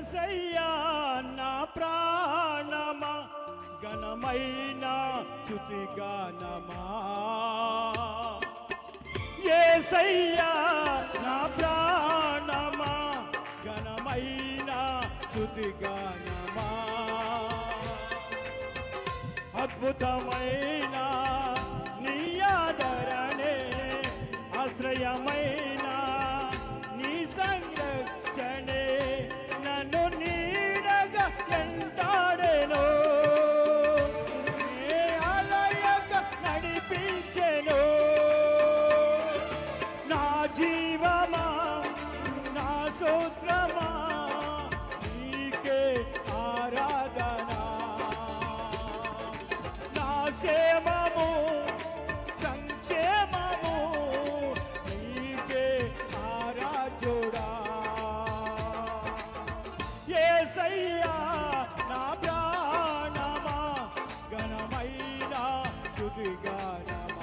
యేసయ్యా నా ప్రాణమా ఘనమైన స్తుతి గానమా యేసయ్యా నా ప్రాణమా ఘనమైన స్తుతి గానమా అద్భుతమైన నీ ఆదరణే ఆశ్రయమైన నీ సంరక్షణే నన్ను నీడగా వెంటాడెను నే ఆలయగా నడిపించెను నా జీవమా నా స్తోత్రమా నీకే ఆరాధన నా క్షేమము సంక్షేమము నీకే ఆరాధ్యుడా యేసయ్యా నా ప్రాణమా ఘనమైన స్తుతి గానమా